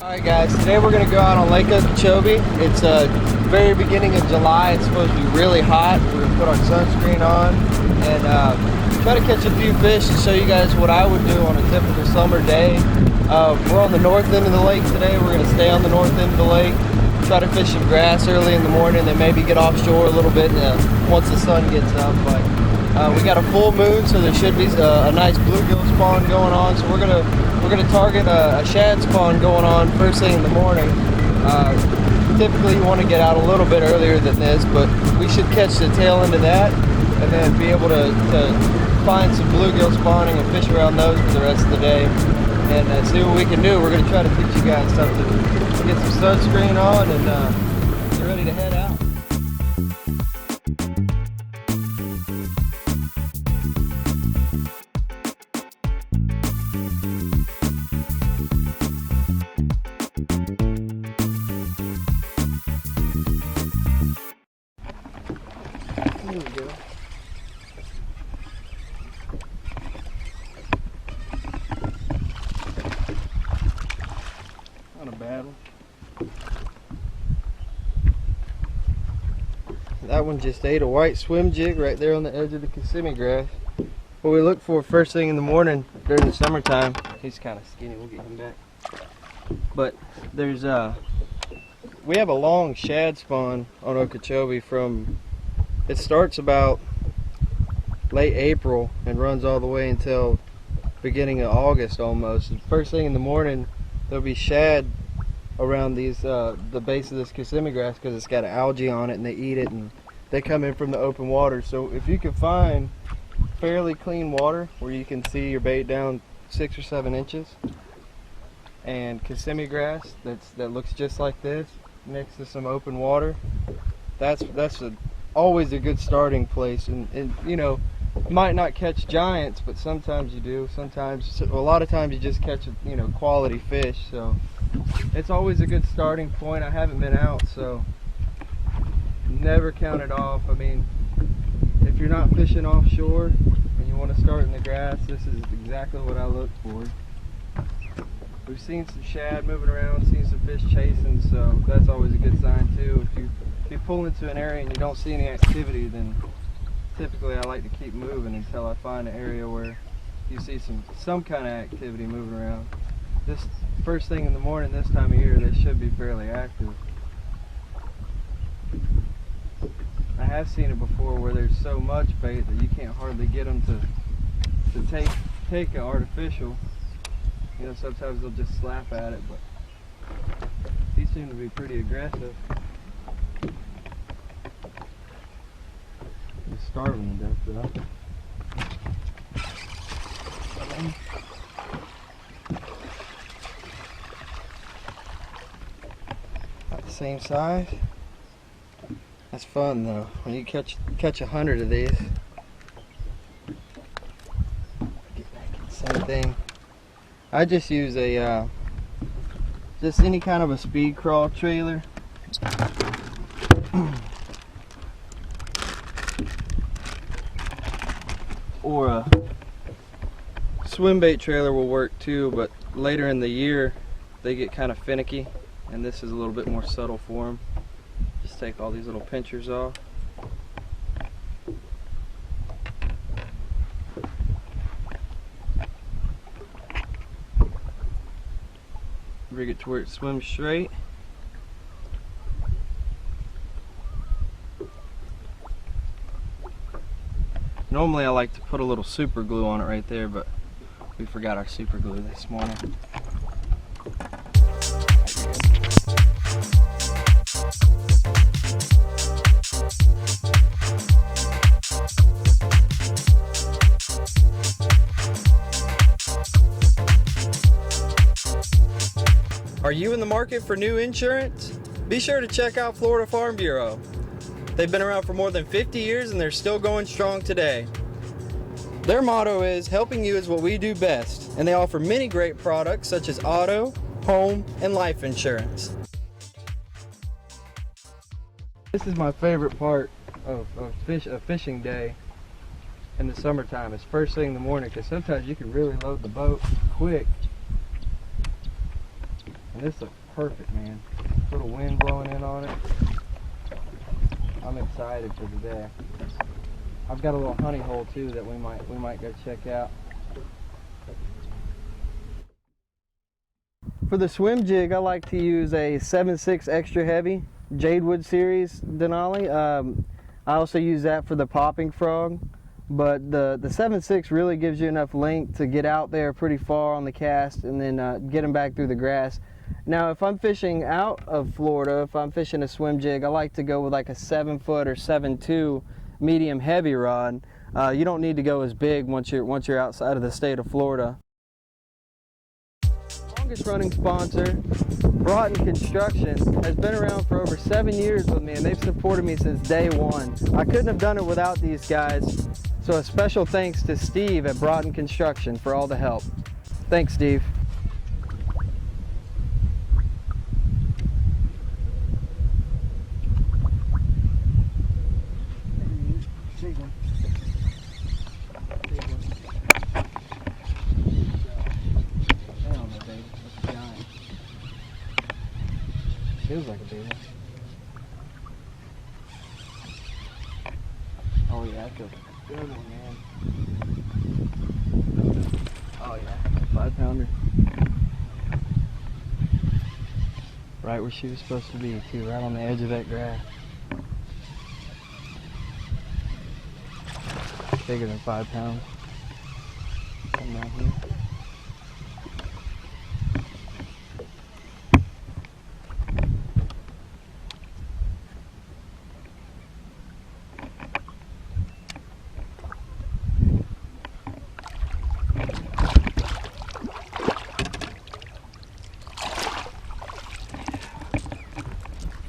Alright guys, today we're going to go out on Lake Okeechobee. It's very beginning of July. It's supposed to be really hot. We're going to put our sunscreen on and try to catch a few fish and show you guys what I would do on a typical summer day. We're on the north end of the lake today. We're going to stay on the north end of the lake. Try to fish some grass early in the morning, then maybe get offshore a little bit once the sun gets up. But we got a full moon, so there should be a nice bluegill spawn going on. So we're gonna target a shad spawn going on first thing in the morning. Typically you want to get out a little bit earlier than this, but we should catch the tail end of that and then be able to find some bluegill spawning and fish around those for the rest of the day and see what we can do. We're going to try to teach you guys something. Get some sunscreen on and get ready to head out. There we go. Not a bad one. That one just ate a white swim jig right there on the edge of the Kissimmee grass. What we look for first thing in the morning during the summertime, he's kind of skinny, we'll get him back. But there's we have a long shad spawn on Okeechobee from, it starts about late April and runs all the way until beginning of August almost. First thing in the morning there'll be shad around these the base of this Kissimmee grass because it's got algae on it and they eat it and they come in from the open water. So if you can find fairly clean water where you can see your bait down 6 or 7 inches and Kissimmee grass that looks just like this next to some open water, that's always a good starting place. And you know, might not catch giants, but sometimes you do. Sometimes, a lot of times you just catch quality fish. So it's always a good starting point. I haven't been out, so never count it off. I mean, if you're not fishing offshore and you want to start in the grass, this is exactly what I look for. We've seen some shad moving around, seen some fish chasing, so that's always a good sign too. If you pull into an area and you don't see any activity, then typically I like to keep moving until I find an area where you see some kind of activity moving around. This first thing in the morning this time of year, they should be fairly active. I have seen it before where there's so much bait that you can't hardly get them to take an artificial. You know, sometimes they'll just slap at it, but these seem to be pretty aggressive. They're starving to death though. About the same size. That's fun though, when you catch 100 of these. Get back in the same thing. I just use a just any kind of a speed crawl trailer. Or a swim bait trailer will work too, but later in the year they get kind of finicky, and this is a little bit more subtle for them. Just take all these little pinchers off. Rig it to where it swims straight. Normally I like to put a little super glue on it right there, but we forgot our super glue this morning. Are you in the market for new insurance? Be sure to check out Florida Farm Bureau. They've been around for more than 50 years and they're still going strong today. Their motto is, helping you is what we do best, and they offer many great products such as auto, home, and life insurance. This is my favorite part of a fishing day in the summertime. It's first thing in the morning, because sometimes you can really load the boat quick And this looks perfect, man. Little wind blowing in on it. I'm excited for today. I've got a little honey hole too that we might go check out. For the swim jig, I like to use a 7.6 extra heavy Jadewood series Denali. I also use that for the popping frog, but the 7.6 really gives you enough length to get out there pretty far on the cast and then get them back through the grass. Now, if I'm fishing out of Florida, if I'm fishing a swim jig, I like to go with like a 7-foot or 7.2 medium heavy rod. You don't need to go as big once you're outside of the state of Florida. Longest running sponsor, Broughton Construction, has been around for over 7 years with me, and they've supported me since day one. I couldn't have done it without these guys, so a special thanks to Steve at Broughton Construction for all the help. Thanks, Steve. Feels like a big one. Oh yeah, that feels like a good one, man. Oh yeah, 5-pounder. Right where she was supposed to be too, right on the edge of that grass. Bigger than 5 pounds. Come down here.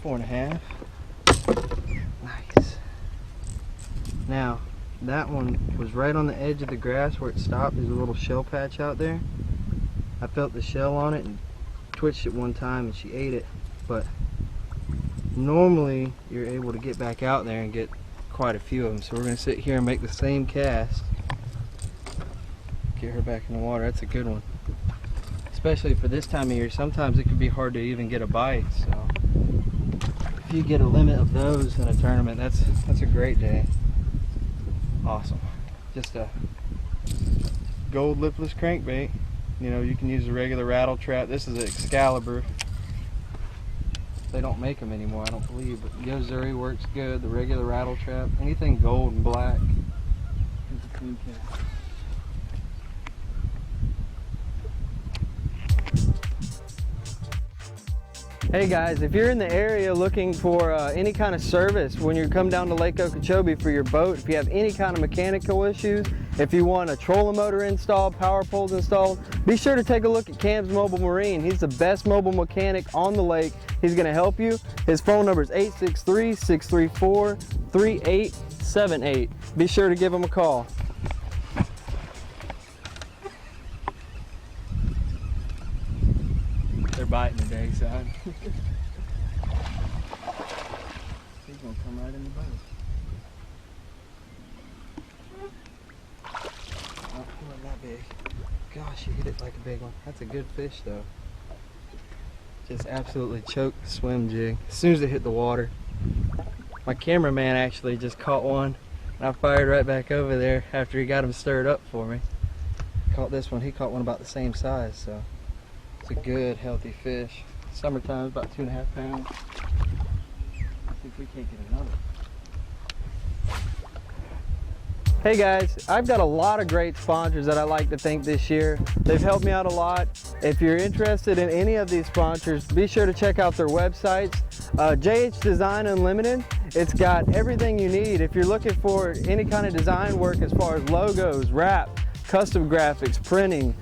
Four and a half. Nice. Now, that one was right on the edge of the grass where it stopped. There's a little shell patch out there. I felt the shell on it and twitched it one time and she ate it. But normally you're able to get back out there and get quite a few of them. So we're going to sit here and make the same cast. Get her back in the water. That's a good one. Especially for this time of year, sometimes it can be hard to even get a bite. So if you get a limit of those in a tournament, that's a great day. Awesome. Just a gold lipless crankbait. You know, you can use a regular rattle trap. This is an Excalibur. They don't make them anymore, I don't believe, but Yozuri works good. The regular rattle trap, anything gold and black is a clean cast. Hey guys, if you're in the area looking for any kind of service when you come down to Lake Okeechobee for your boat, if you have any kind of mechanical issues, if you want a trolling motor installed, power poles installed, be sure to take a look at Cam's Mobile Marine. He's the best mobile mechanic on the lake. He's going to help you. His phone number is 863-634-3878. Be sure to give him a call. They're biting today, son. He's gonna come right in the boat. Oh, it wasn't that big. Gosh, you hit it like a big one. That's a good fish, though. Just absolutely choked the swim jig as soon as it hit the water. My cameraman actually just caught one, and I fired right back over there after he got him stirred up for me. Caught this one. He caught one about the same size, so. It's a good, healthy fish. Summertime, about 2.5 pounds. Let's see if we can't get another. Hey guys, I've got a lot of great sponsors that I like to thank this year. They've helped me out a lot. If you're interested in any of these sponsors, be sure to check out their websites. JH Design Unlimited, it's got everything you need. If you're looking for any kind of design work as far as logos, wrap, custom graphics, printing,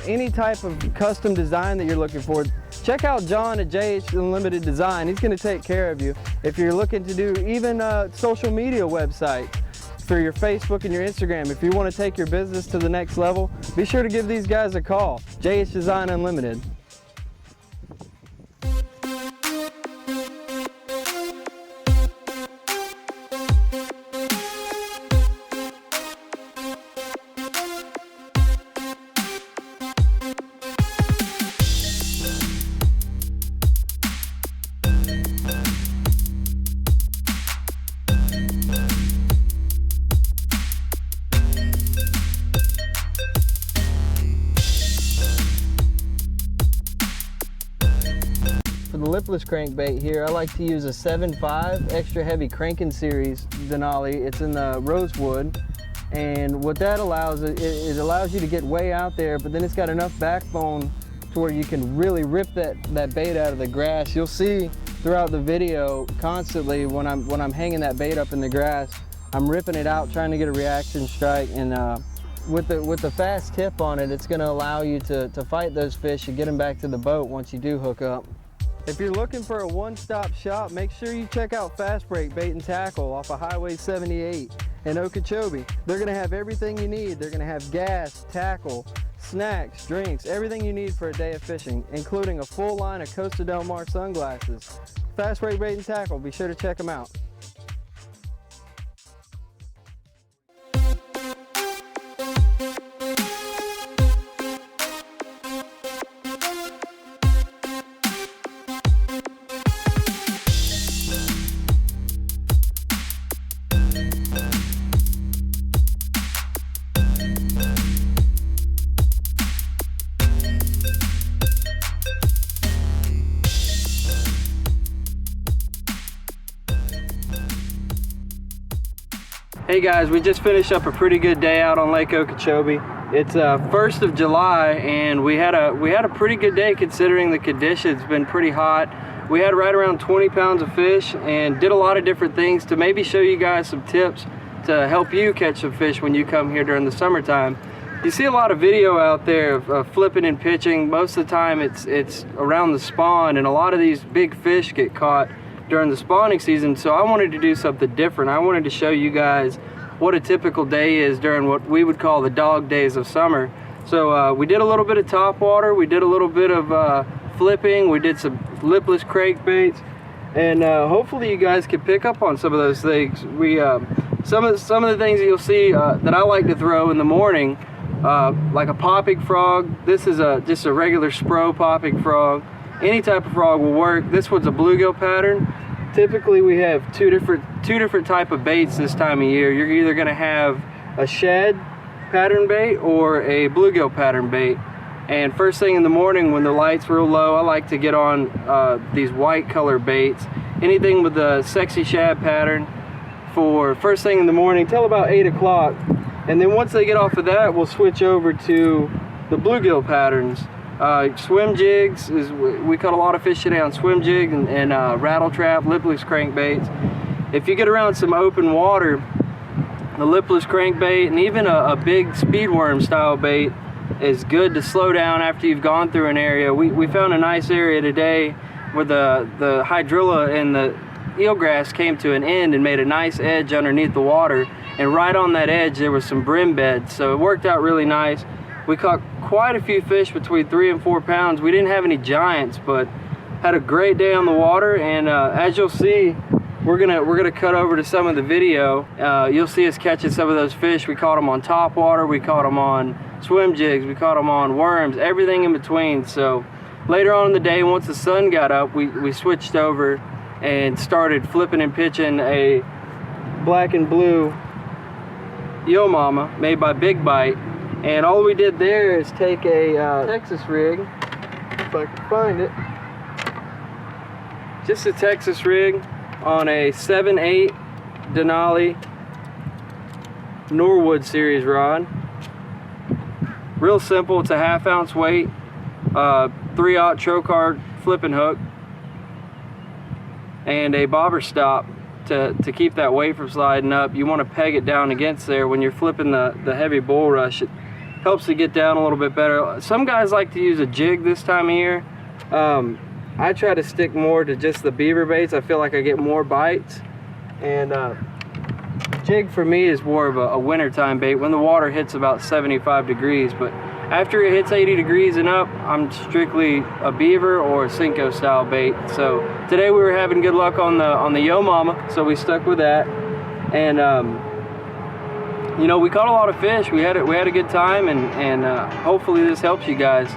any type of custom design that you're looking for, check out John at JH Unlimited Design. He's going to take care of you. If you're looking to do even social media websites for your Facebook and your Instagram, if you want to take your business to the next level, be sure to give these guys a call. JH Design Unlimited. lipless crankbait here. I like to use a 7.5 extra heavy cranking series Denali. It's in the rosewood, and what that allows, it allows you to get way out there, but then it's got enough backbone to where you can really rip that bait out of the grass. You'll see throughout the video constantly when I'm hanging that bait up in the grass, I'm ripping it out, trying to get a reaction strike, and with the fast tip on it, it's going to allow you to fight those fish and get them back to the boat once you do hook up. If you're looking for a one-stop shop, make sure you check out Fast Break Bait and Tackle off of Highway 78 in Okeechobee. They're going to have everything you need. They're going to have gas, tackle, snacks, drinks, everything you need for a day of fishing, including a full line of Costa Del Mar sunglasses. Fast Break Bait and Tackle, be sure to check them out. Hey guys, we just finished up a pretty good day out on Lake Okeechobee. It's 1st of July, and we had a pretty good day considering the conditions. It's been pretty hot. We had right around 20 pounds of fish and did a lot of different things to maybe show you guys some tips to help you catch some fish when you come here during the summertime. You see a lot of video out there of flipping and pitching. Most of the time it's around the spawn, and a lot of these big fish get caught during the spawning season. So I wanted to do something different. I wanted to show you guys what a typical day is during what we would call the dog days of summer. So we did a little bit of top water, we did a little bit of flipping, we did some lipless crankbaits, and hopefully you guys can pick up on some of those things. We some of the things that you'll see that I like to throw in the morning, like a popping frog. This is just a regular spro popping frog. Any type of frog will work. This one's a bluegill pattern. Typically we have two different type of baits this time of year. You're either going to have a shad pattern bait or a bluegill pattern bait. And first thing in the morning when the light's real low, I like to get on these white color baits. Anything with the sexy shad pattern for first thing in the morning till about 8 o'clock. And then once they get off of that, we'll switch over to the bluegill patterns. Swim jigs, we caught a lot of fish today on swim jig and rattle trap, lipless crankbaits. If you get around some open water, the lipless crankbait and even a big speedworm style bait is good to slow down after you've gone through an area. We found a nice area today where the hydrilla and the eelgrass came to an end and made a nice edge underneath the water, and right on that edge there was some brim beds, so it worked out really nice. We caught quite a few fish between 3 and 4 pounds. We didn't have any giants, but had a great day on the water. And as you'll see, we're gonna cut over to some of the video. You'll see us catching some of those fish. We caught them on top water, we caught them on swim jigs, we caught them on worms, everything in between. So later on in the day, once the sun got up, we switched over and started flipping and pitching a black and blue Yo Mama made by Big Bite. And all we did there is take a Texas rig, if I can find it, just a Texas rig on a 7/8 Denali Norwood series rod. Real simple, it's a 1/2 ounce weight, 3/0 trocard flipping hook, and a bobber stop to keep that weight from sliding up. You want to peg it down against there when you're flipping the heavy bulrush. It helps to get down a little bit better. Some guys like to use a jig this time of year. I try to stick more to just the beaver baits. I feel like I get more bites. And jig for me is more of a wintertime bait when the water hits about 75 degrees. But after it hits 80 degrees and up, I'm strictly a beaver or a Cinco style bait. So today we were having good luck on the Yo Mama, so we stuck with that. And you know, we caught a lot of fish. We had a good time, and hopefully this helps you guys.